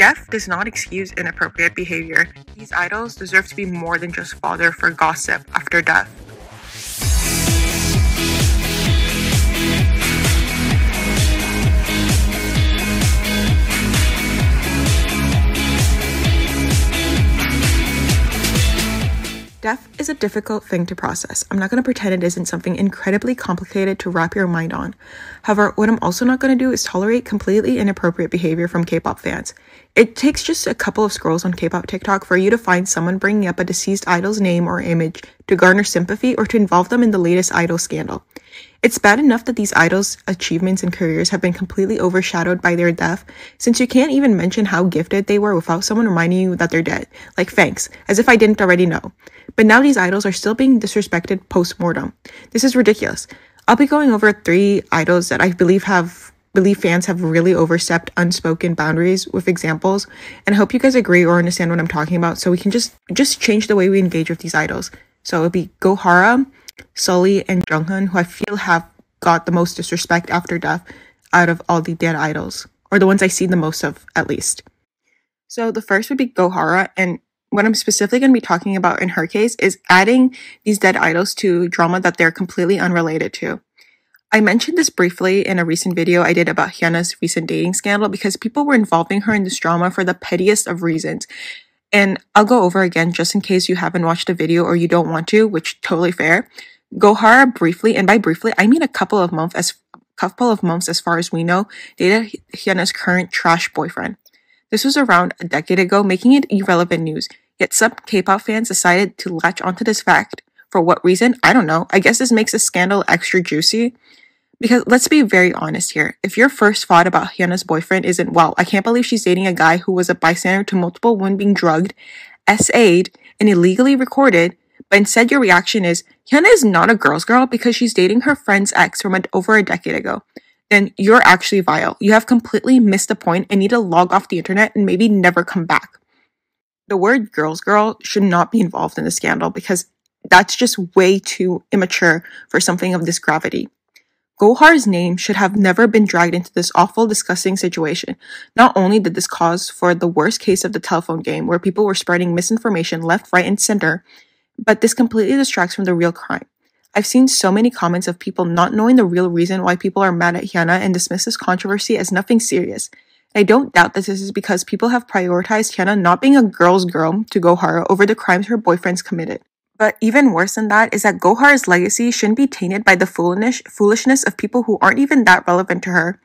Death does not excuse inappropriate behavior. These idols deserve to be more than just fodder for gossip after death. Death is a difficult thing to process. I'm not going to pretend it isn't something incredibly complicated to wrap your mind on. However, what I'm also not going to do is tolerate completely inappropriate behavior from K-pop fans. It takes just a couple of scrolls on K-pop TikTok for you to find someone bringing up a deceased idol's name or image to garner sympathy or to involve them in the latest idol scandal. It's bad enough that these idols' achievements and careers have been completely overshadowed by their death, since you can't even mention how gifted they were without someone reminding you that they're dead. Like, thanks, as if I didn't already know. But now these idols are still being disrespected post-mortem. This is ridiculous. I'll be going over 3 idols that I believe fans have really overstepped unspoken boundaries with examples, and I hope you guys agree or understand what I'm talking about, so we can just change the way we engage with these idols. So it'll be Hara, Sulli, and Jonghyun, who I feel have got the most disrespect after death out of all the dead idols, or the ones I see the most of, at least. So the first would be Hara, and what I'm specifically going to be talking about in her case is adding these dead idols to drama that they're completely unrelated to. I mentioned this briefly in a recent video I did about Hyunna's recent dating scandal because people were involving her in this drama for the pettiest of reasons. And I'll go over again just in case you haven't watched the video or you don't want to, which totally fair. Hara briefly, and by briefly, I mean a couple of months as far as we know, dated Hyunna's current trash boyfriend. This was around a decade ago, making it irrelevant news. Yet some K-pop fans decided to latch onto this fact. For what reason? I don't know. I guess this makes the scandal extra juicy. Because let's be very honest here. If your first thought about Hyunna's boyfriend isn't, wow, I can't believe she's dating a guy who was a bystander to multiple women being drugged, SA'd, and illegally recorded, but instead your reaction is, Hyunna is not a girl's girl because she's dating her friend's ex from over a decade ago, then you're actually vile. You have completely missed the point and need to log off the internet and maybe never come back. The word girl's girl should not be involved in the scandal because that's just way too immature for something of this gravity. Hara's name should have never been dragged into this awful, disgusting situation. Not only did this cause for the worst case of the telephone game, where people were spreading misinformation left, right, and center, but this completely distracts from the real crime. I've seen so many comments of people not knowing the real reason why people are mad at Hyunna and dismiss this controversy as nothing serious. I don't doubt that this is because people have prioritized Hyunna not being a girl's girl to Hara over the crimes her boyfriends committed. But even worse than that is that Hara's legacy shouldn't be tainted by the foolishness of people who aren't even that relevant to her.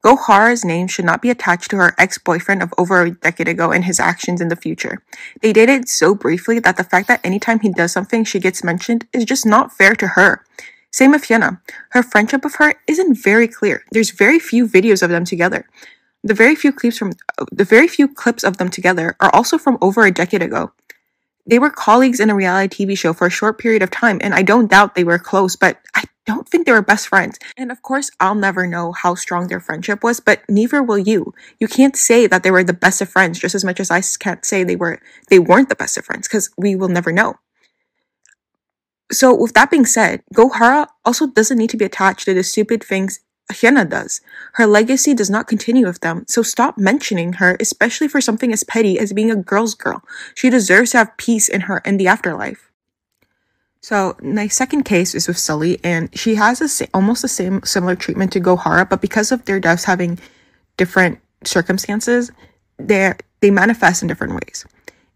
Hara's name should not be attached to her ex-boyfriend of over a decade ago and his actions in the future. They dated so briefly that the fact that anytime he does something she gets mentioned is just not fair to her. Same with Hyunna. Her friendship with her isn't very clear. There's very few videos of them together. The very few clips of them together are also from over a decade ago. They were colleagues in a reality TV show for a short period of time, and I don't doubt they were close, but I don't think they were best friends. And of course, I'll never know how strong their friendship was, but neither will you. You can't say that they were the best of friends just as much as I can't say they weren't the best of friends, because we will never know. So with that being said, Hara also doesn't need to be attached to the stupid things Hyunna does. Her legacy does not continue with them, so stop mentioning her, especially for something as petty as being a girl's girl. She deserves to have peace in the afterlife. So my second case is with Sulli, and she has almost the similar treatment to Hara, but because of their deaths having different circumstances, they manifest in different ways.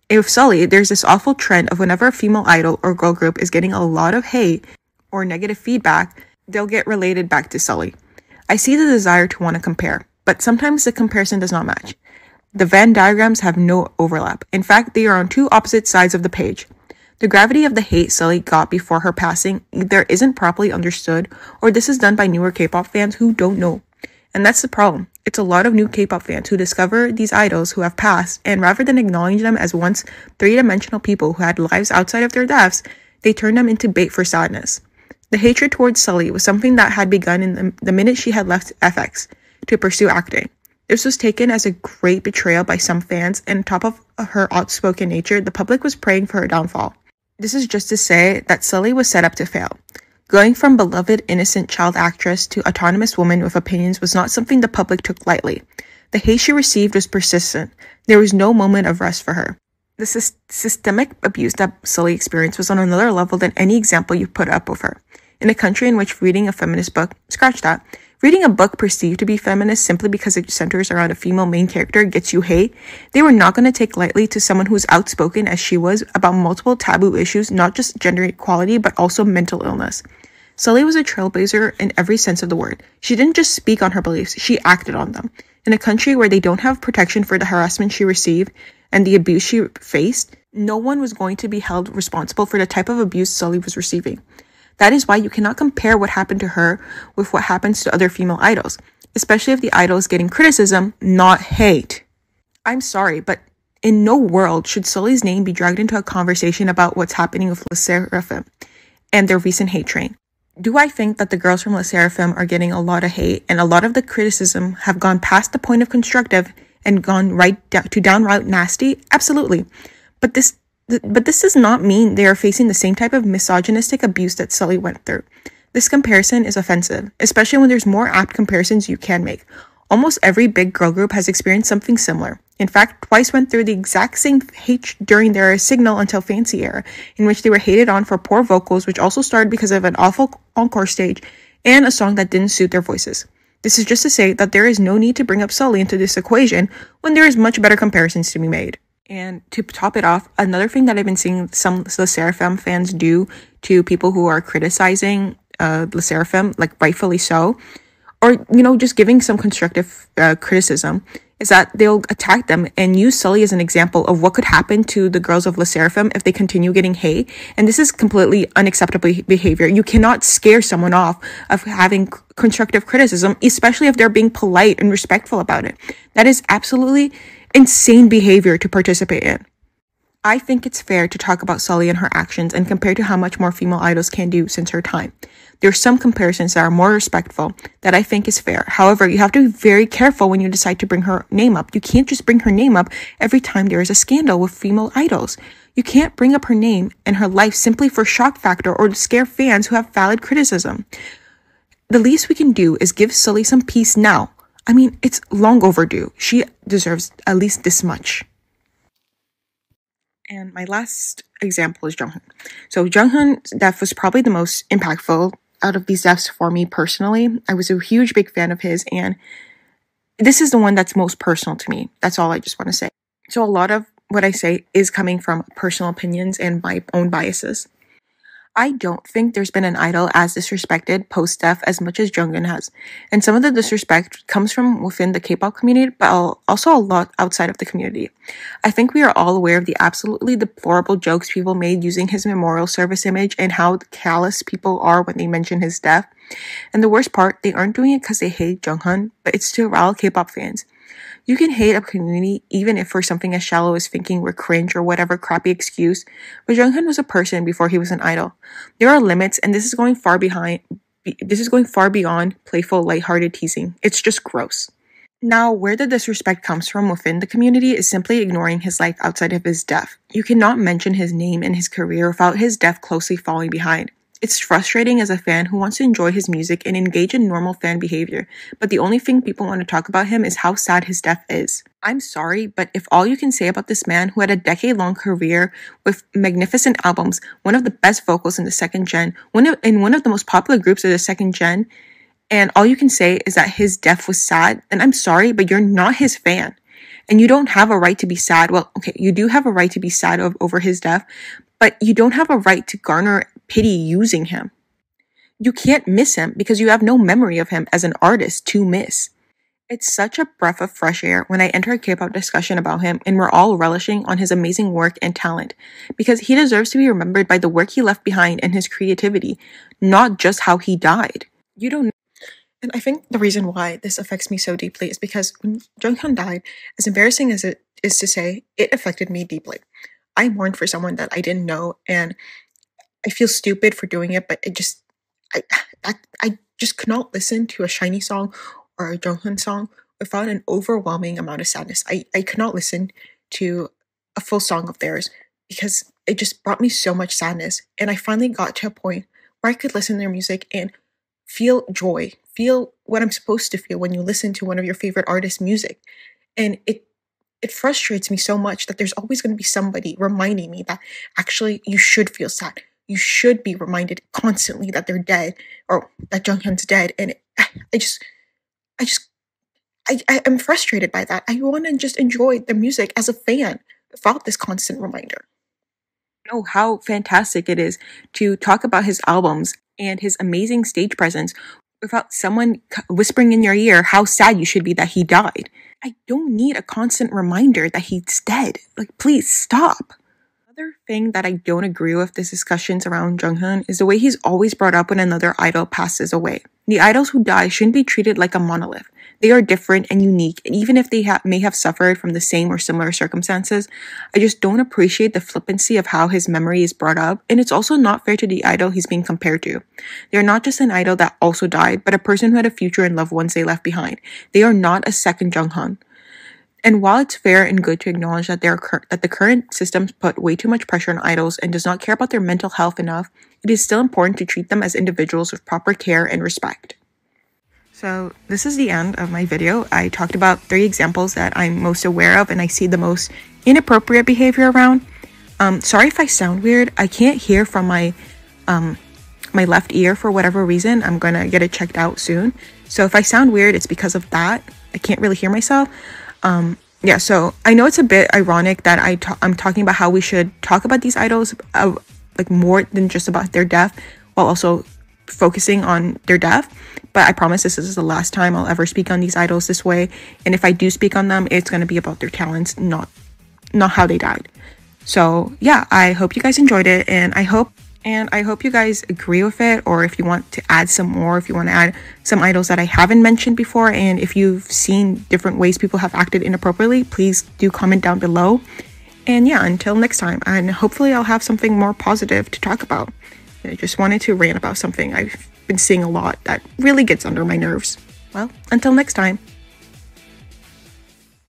With Sulli, there's this awful trend of whenever a female idol or girl group is getting a lot of hate or negative feedback, they'll get related back to Sulli. I see the desire to want to compare, but sometimes the comparison does not match. The Venn diagrams have no overlap. In fact, they are on two opposite sides of the page. The gravity of the hate Sulli got before her passing either isn't properly understood, or this is done by newer K-pop fans who don't know. And that's the problem. It's a lot of new K-pop fans who discover these idols who have passed, and rather than acknowledging them as once three-dimensional people who had lives outside of their deaths, they turn them into bait for sadness. The hatred towards Sulli was something that had begun in the minute she had left FX to pursue acting. This was taken as a great betrayal by some fans, and on top of her outspoken nature, the public was praying for her downfall. This is just to say that Sulli was set up to fail. Going from beloved, innocent child actress to autonomous woman with opinions was not something the public took lightly. The hate she received was persistent. There was no moment of rest for her. The systemic abuse that Sulli experienced was on another level than any example you put up of her. In a country in which reading a feminist book, scratch that, reading a book perceived to be feminist simply because it centers around a female main character gets you hate, they were not going to take lightly to someone who's outspoken as she was about multiple taboo issues, not just gender equality, but also mental illness. Sulli was a trailblazer in every sense of the word. She didn't just speak on her beliefs, she acted on them. In a country where they don't have protection for the harassment she received and the abuse she faced, no one was going to be held responsible for the type of abuse Sulli was receiving. That is why you cannot compare what happened to her with what happens to other female idols, especially if the idol is getting criticism, not hate. I'm sorry, but in no world should Sulli's name be dragged into a conversation about what's happening with Les Seraphim and their recent hate train. Do I think that the girls from Les Seraphim are getting a lot of hate and a lot of the criticism have gone past the point of constructive and gone right to downright nasty? Absolutely. But this does not mean they are facing the same type of misogynistic abuse that Sulli went through. This comparison is offensive, especially when there's more apt comparisons you can make. Almost every big girl group has experienced something similar. In fact, Twice went through the exact same hate during their Signal Until Fancy era, in which they were hated on for poor vocals, which also started because of an awful encore stage and a song that didn't suit their voices. This is just to say that there is no need to bring up Sulli into this equation when there is much better comparisons to be made. And to top it off, another thing that I've been seeing some Les Seraphim fans do to people who are criticizing Les Seraphim, like rightfully so, or, just giving some constructive criticism, is that they'll attack them and use Sulli as an example of what could happen to the girls of Les Seraphim if they continue getting hate. And this is completely unacceptable behavior. You cannot scare someone off of having constructive criticism, especially if they're being polite and respectful about it. That is absolutely insane behavior to participate in. I think it's fair to talk about Sulli and her actions and compare to how much more female idols can do since her time. There are some comparisons that are more respectful that I think is fair. However, you have to be very careful when you decide to bring her name up. You can't just bring her name up every time there is a scandal with female idols. You can't bring up her name and her life simply for shock factor or to scare fans who have valid criticism. The least we can do is give Sulli some peace now. I mean, it's long overdue. She deserves at least this much. And my last example is Jonghyun. So Jonghyun's death was probably the most impactful out of these deaths for me personally. I was a huge, big fan of his, and this is the one that's most personal to me. That's all I just want to say. So a lot of what I say is coming from personal opinions and my own biases. I don't think there's been an idol as disrespected post-death as much as Jonghyun has. And some of the disrespect comes from within the K-pop community, but also a lot outside of the community. I think we are all aware of the absolutely deplorable jokes people made using his memorial service image and how callous people are when they mention his death. And the worst part, they aren't doing it because they hate Jonghyun, but it's to rile K-pop fans. You can hate a community even if for something as shallow as thinking we're cringe or whatever crappy excuse, but Jonghyun was a person before he was an idol. There are limits, and this is going far beyond playful, lighthearted teasing. It's just gross. Now, where the disrespect comes from within the community is simply ignoring his life outside of his death. You cannot mention his name and his career without his death closely following behind. It's frustrating as a fan who wants to enjoy his music and engage in normal fan behavior, but the only thing people want to talk about him is how sad his death is. I'm sorry, but if all you can say about this man who had a decade-long career with magnificent albums, one of the best vocals in the second gen, one of the most popular groups of the second gen, and all you can say is that his death was sad, then I'm sorry, but you're not his fan. And you don't have a right to be sad. Well, okay, you do have a right to be sad over his death, but you don't have a right to garner pity using him. You can't miss him because you have no memory of him as an artist to miss. It's such a breath of fresh air when I enter a K-pop discussion about him and we're all relishing on his amazing work and talent, because he deserves to be remembered by the work he left behind and his creativity, not just how he died. You don't know. And I think the reason why this affects me so deeply is because when Jonghyun died, as embarrassing as it is to say, it affected me deeply. I mourned for someone that I didn't know, and I feel stupid for doing it, but I just could not listen to a SHINee song or a Jonghyun song without an overwhelming amount of sadness. I could not listen to a full song of theirs because it just brought me so much sadness. And I finally got to a point where I could listen to their music and feel joy, feel what I'm supposed to feel when you listen to one of your favorite artists' music. And it frustrates me so much that there's always going to be somebody reminding me that actually you should feel sad. You should be reminded constantly that they're dead or that Jonghyun's dead. And I just, I'm frustrated by that. I want to just enjoy the music as a fan without this constant reminder. Know how fantastic it is to talk about his albums and his amazing stage presence without someone whispering in your ear how sad you should be that he died. I don't need a constant reminder that he's dead. Like, please stop. Another thing that I don't agree with this discussions around Jonghyun is the way he's always brought up when another idol passes away. The idols who die shouldn't be treated like a monolith. They are different and unique, and even if they may have suffered from the same or similar circumstances, I just don't appreciate the flippancy of how his memory is brought up, and it's also not fair to the idol he's being compared to. They are not just an idol that also died, but a person who had a future and loved ones they left behind. They are not a second Jonghyun. And while it's fair and good to acknowledge that that the current systems put way too much pressure on idols and does not care about their mental health enough, it is still important to treat them as individuals with proper care and respect. So this is the end of my video. I talked about 3 examples that I'm most aware of and I see the most inappropriate behavior around. Sorry if I sound weird. I can't hear from my my left ear for whatever reason. I'm gonna get it checked out soon. So if I sound weird, it's because of that. I can't really hear myself. Yeah, so I know it's a bit ironic that I'm talking about how we should talk about these idols like more than just about their death, while also focusing on their death. But I promise this is the last time I'll ever speak on these idols this way. And if I do speak on them, it's going to be about their talents, not how they died. So yeah, I hope you guys enjoyed it, and I hope you guys agree with it, or if you want to add some more, if you want to add some idols that I haven't mentioned before, and if you've seen different ways people have acted inappropriately, please do comment down below. And yeah, until next time, and hopefully I'll have something more positive to talk about. I just wanted to rant about something I've been seeing a lot that really gets under my nerves. Well, until next time.